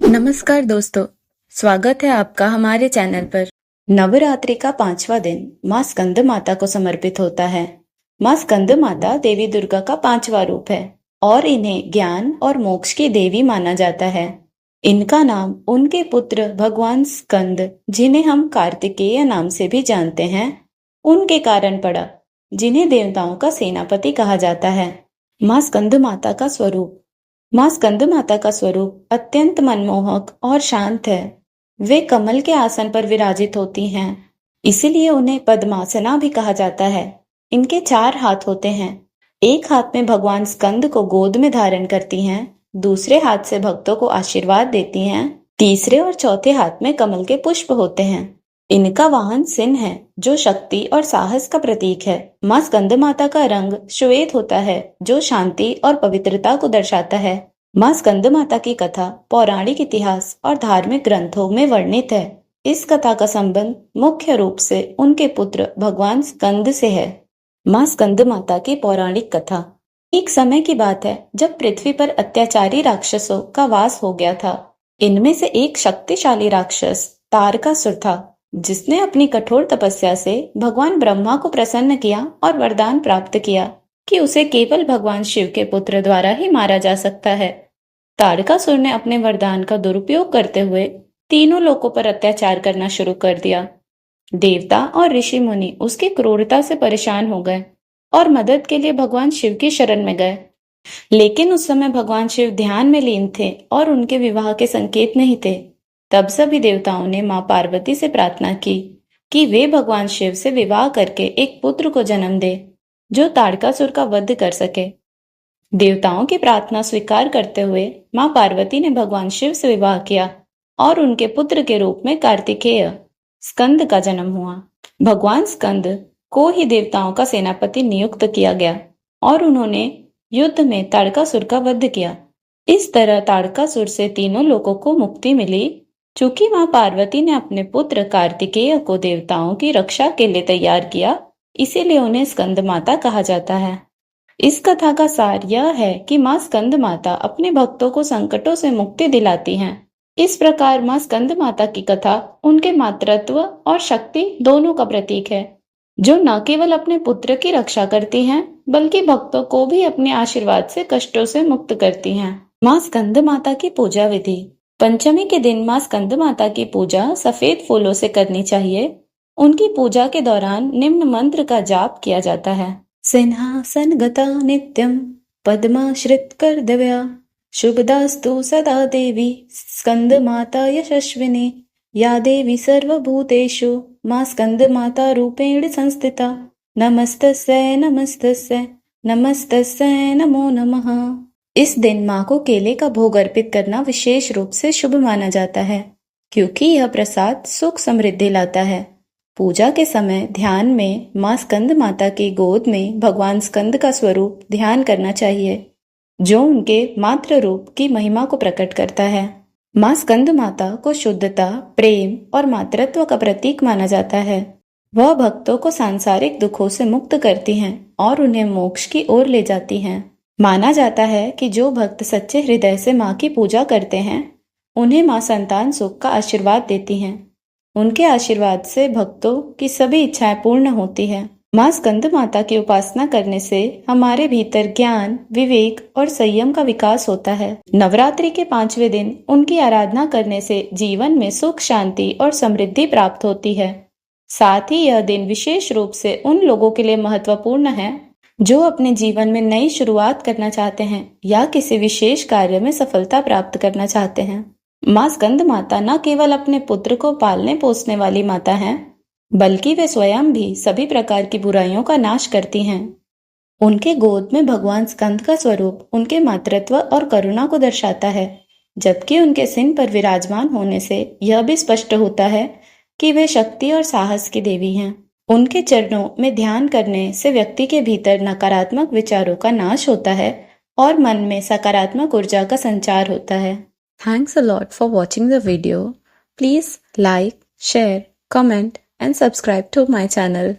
नमस्कार दोस्तों, स्वागत है आपका हमारे चैनल पर। नवरात्रि का 5वां दिन माँ स्कंद माता को समर्पित होता है। माँ स्कंद माता देवी दुर्गा का 5वां रूप है और इन्हें ज्ञान और मोक्ष की देवी माना जाता है। इनका नाम उनके पुत्र भगवान स्कंद, जिन्हें हम कार्तिकेय नाम से भी जानते हैं, उनके कारण पड़ा, जिन्हें देवताओं का सेनापति कहा जाता है। माँ स्कंद माता का स्वरूप। माँ स्कंद माता का स्वरूप अत्यंत मनमोहक और शांत है। वे कमल के आसन पर विराजित होती हैं, इसीलिए उन्हें पद्मासना भी कहा जाता है। इनके 4 हाथ होते हैं। एक हाथ में भगवान स्कंद को गोद में धारण करती हैं, दूसरे हाथ से भक्तों को आशीर्वाद देती हैं, तीसरे और चौथे हाथ में कमल के पुष्प होते हैं। इनका वाहन सिंह है, जो शक्ति और साहस का प्रतीक है। माँ स्कंद माता का रंग श्वेत होता है, जो शांति और पवित्रता को दर्शाता है। माँ स्कंद माता की कथा पौराणिक इतिहास और धार्मिक ग्रंथों में वर्णित है। इस कथा का संबंध मुख्य रूप से उनके पुत्र भगवान स्कंद से है। माँ स्कंद माता की पौराणिक कथा। एक समय की बात है जब पृथ्वी पर अत्याचारी राक्षसों का वास हो गया था। इनमें से एक शक्तिशाली राक्षस तारकासुर था, जिसने अपनी कठोर तपस्या से भगवान ब्रह्मा को प्रसन्न किया और वरदान प्राप्त किया कि उसे केवल भगवान शिव के पुत्र द्वारा ही मारा जा सकता है। तारकासुर ने अपने वरदान का दुरुपयोग करते हुए तीनों लोकों पर अत्याचार करना शुरू कर दिया। देवता और ऋषि मुनि उसकी क्रूरता से परेशान हो गए और मदद के लिए भगवान शिव की शरण में गए। लेकिन उस समय भगवान शिव ध्यान में लीन थे और उनके विवाह के संकेत नहीं थे। तब सभी देवताओं ने माँ पार्वती से प्रार्थना की कि वे भगवान शिव से विवाह करके एक पुत्र को जन्म दे, जो तारकासुर का वध कर सके। देवताओं की प्रार्थना स्वीकार करते हुए माँ पार्वती ने भगवान शिव से विवाह किया और उनके पुत्र के रूप में कार्तिकेय स्कंद का जन्म हुआ। भगवान स्कंद को ही देवताओं का सेनापति नियुक्त किया गया और उन्होंने युद्ध में तारकासुर का वध किया। इस तरह तारकासुर से तीनों लोगों को मुक्ति मिली। चूंकि माँ पार्वती ने अपने पुत्र कार्तिकेय को देवताओं की रक्षा के लिए तैयार किया, इसीलिए उन्हें स्कंद माता कहा जाता है। इस कथा का सार यह है कि माँ स्कंद माता अपने भक्तों को संकटों से मुक्ति दिलाती हैं। इस प्रकार माँ स्कंद माता की कथा उनके मातृत्व और शक्ति दोनों का प्रतीक है, जो न केवल अपने पुत्र की रक्षा करती हैं, बल्कि भक्तों को भी अपने आशीर्वाद से कष्टों से मुक्त करती हैं। माँ स्कंद माता की पूजा विधि। पंचमी के दिन माँ स्कंद माता की पूजा सफेद फूलों से करनी चाहिए। उनकी पूजा के दौरान निम्न मंत्र का जाप किया जाता है। सिंहासन गता नित्यम पद्माश्रित कर दिव्या शुभदास्तु सदा देवी स्कंद माता यशस्विनी या देवी सर्वभूतेषु माँ स्कंद माता रूपेण संस्थिता नमस्तस्यै नमस्तस्यै नमस्तस्यै नमो नमः। इस दिन माँ को केले का भोग अर्पित करना विशेष रूप से शुभ माना जाता है, क्योंकि यह प्रसाद सुख समृद्धि लाता है। पूजा के समय ध्यान में माँ स्कंद माता की गोद में भगवान स्कंद का स्वरूप ध्यान करना चाहिए, जो उनके मातृ रूप की महिमा को प्रकट करता है। माँ स्कंद माता को शुद्धता, प्रेम और मातृत्व का प्रतीक माना जाता है। वह भक्तों को सांसारिक दुखों से मुक्त करती हैं और उन्हें मोक्ष की ओर ले जाती हैं। माना जाता है कि जो भक्त सच्चे हृदय से माँ की पूजा करते हैं, उन्हें माँ संतान सुख का आशीर्वाद देती हैं। उनके आशीर्वाद से भक्तों की सभी इच्छाएं पूर्ण होती है। माँ स्कंद माता की उपासना करने से हमारे भीतर ज्ञान, विवेक और संयम का विकास होता है। नवरात्रि के 5वें दिन उनकी आराधना करने से जीवन में सुख, शांति और समृद्धि प्राप्त होती है। साथ ही यह दिन विशेष रूप से उन लोगों के लिए महत्वपूर्ण है जो अपने जीवन में नई शुरुआत करना चाहते हैं या किसी विशेष कार्य में सफलता प्राप्त करना चाहते हैं। माँ स्कंद माता न केवल अपने पुत्र को पालने पोसने वाली माता हैं, बल्कि वे स्वयं भी सभी प्रकार की बुराइयों का नाश करती हैं। उनके गोद में भगवान स्कंद का स्वरूप उनके मातृत्व और करुणा को दर्शाता है, जबकि उनके सिंह पर विराजमान होने से यह भी स्पष्ट होता है कि वे शक्ति और साहस की देवी हैं। उनके चरणों में ध्यान करने से व्यक्ति के भीतर नकारात्मक विचारों का नाश होता है और मन में सकारात्मक ऊर्जा का संचार होता है। Thanks a lot for watching the video. Please like, share, comment and subscribe to my channel.